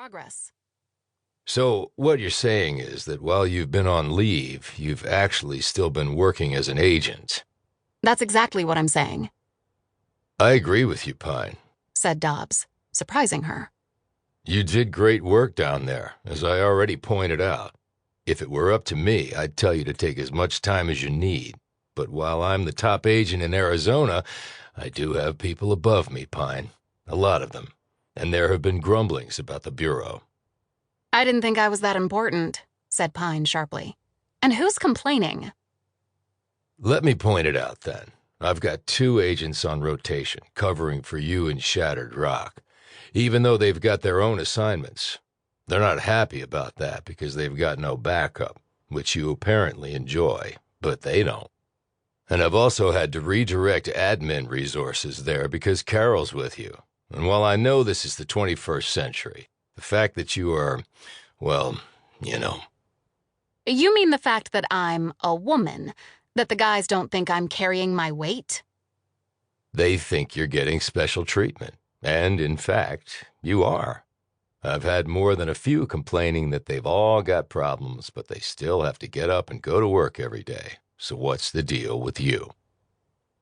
progress. So what you're saying is that while you've been on leave, you've actually still been working as an agent. That's exactly what I'm saying, I agree with you, Pine, said Dobbs, surprising her. You did great work down there, as I already pointed out. If it were up to me, I'd tell you to take as much time as you need. But while I'm the top agent in Arizona, I do have people above me, Pine. A lot of them. And there have been grumblings about the Bureau. I didn't think I was that important, said Pine sharply. And who's complaining? Let me point it out, then. I've got 2 agents on rotation, covering for you in Shattered Rock, even though they've got their own assignments. They're not happy about that because they've got no backup, which you apparently enjoy, but they don't. And I've also had to redirect admin resources there because Carol's with you. And while I know this is the 21st century, the fact that you are, well, you know. You mean the fact that I'm a woman, that the guys don't think I'm carrying my weight? They think you're getting special treatment. And, in fact, you are. I've had more than a few complaining that they've all got problems, but they still have to get up and go to work every day. So what's the deal with you?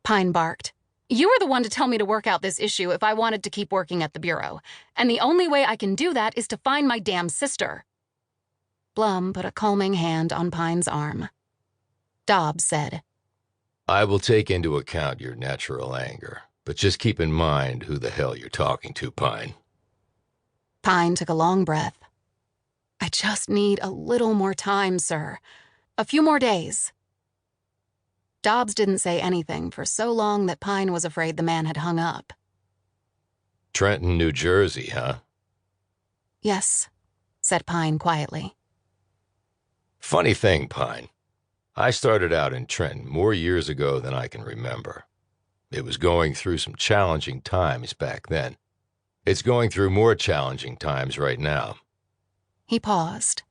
Pine barked. You were the one to tell me to work out this issue if I wanted to keep working at the Bureau. And the only way I can do that is to find my damn sister. Blum put a calming hand on Pine's arm. Dobbs said, I will take into account your natural anger, but just keep in mind who the hell you're talking to, Pine. Pine took a long breath. I just need a little more time, sir. A few more days. Dobbs didn't say anything for so long that Pine was afraid the man had hung up. Trenton, New Jersey, huh? Yes, said Pine quietly. Funny thing, Pine. I started out in Trenton more years ago than I can remember. It was going through some challenging times back then. It's going through more challenging times right now. He paused.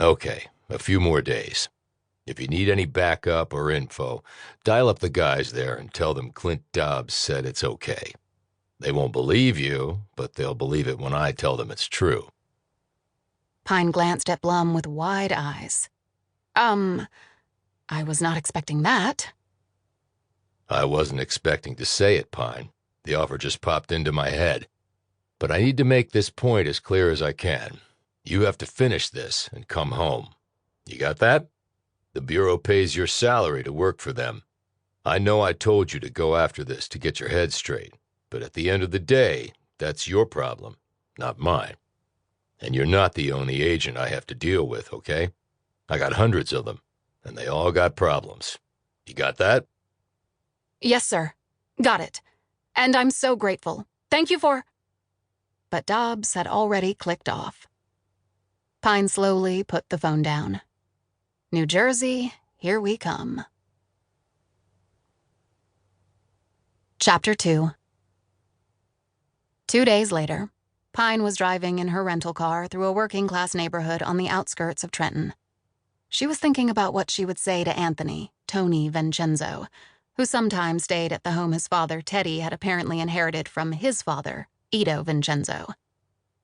Okay, a few more days. If you need any backup or info, dial up the guys there and tell them Clint Dobbs said it's okay. They won't believe you, but they'll believe it when I tell them it's true. Pine glanced at Blum with wide eyes. I was not expecting that. I wasn't expecting to say it, Pine. The offer just popped into my head. But I need to make this point as clear as I can. You have to finish this and come home. You got that? The Bureau pays your salary to work for them. I know I told you to go after this to get your head straight, but at the end of the day, that's your problem, not mine. And you're not the only agent I have to deal with, okay? I got hundreds of them, and they all got problems. You got that? Yes, sir. Got it. And I'm so grateful. Thank you for... But Dobbs had already clicked off. Pine slowly put the phone down. New Jersey, here we come. Chapter 2. 2 days later, Pine was driving in her rental car through a working-class neighborhood on the outskirts of Trenton. She was thinking about what she would say to Anthony, Tony Vincenzo, who sometimes stayed at the home his father, Teddy, had apparently inherited from his father, Ito Vincenzo.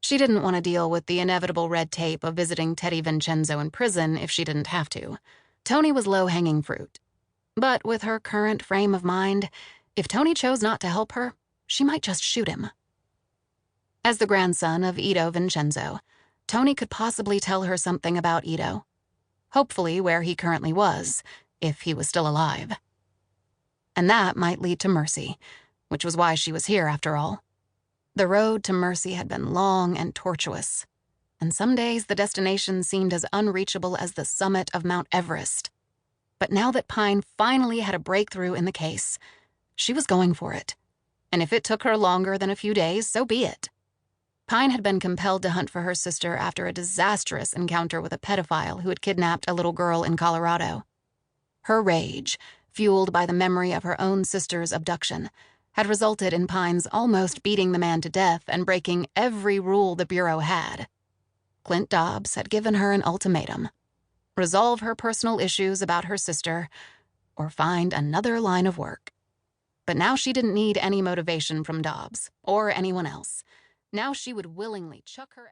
She didn't want to deal with the inevitable red tape of visiting Teddy Vincenzo in prison if she didn't have to. Tony was low-hanging fruit. But with her current frame of mind, if Tony chose not to help her, she might just shoot him. As the grandson of Ito Vincenzo, Tony could possibly tell her something about Ito. Hopefully where he currently was, if he was still alive. And that might lead to mercy, which was why she was here after all. The road to mercy had been long and tortuous, and some days the destination seemed as unreachable as the summit of Mount Everest. But now that Pine finally had a breakthrough in the case, she was going for it. And if it took her longer than a few days, so be it. Pine had been compelled to hunt for her sister after a disastrous encounter with a pedophile who had kidnapped a little girl in Colorado. Her rage, fueled by the memory of her own sister's abduction, had resulted in Pine's almost beating the man to death and breaking every rule the Bureau had. Clint Dobbs had given her an ultimatum: resolve her personal issues about her sister, or find another line of work. But now she didn't need any motivation from Dobbs, or anyone else. Now she would willingly chuck her...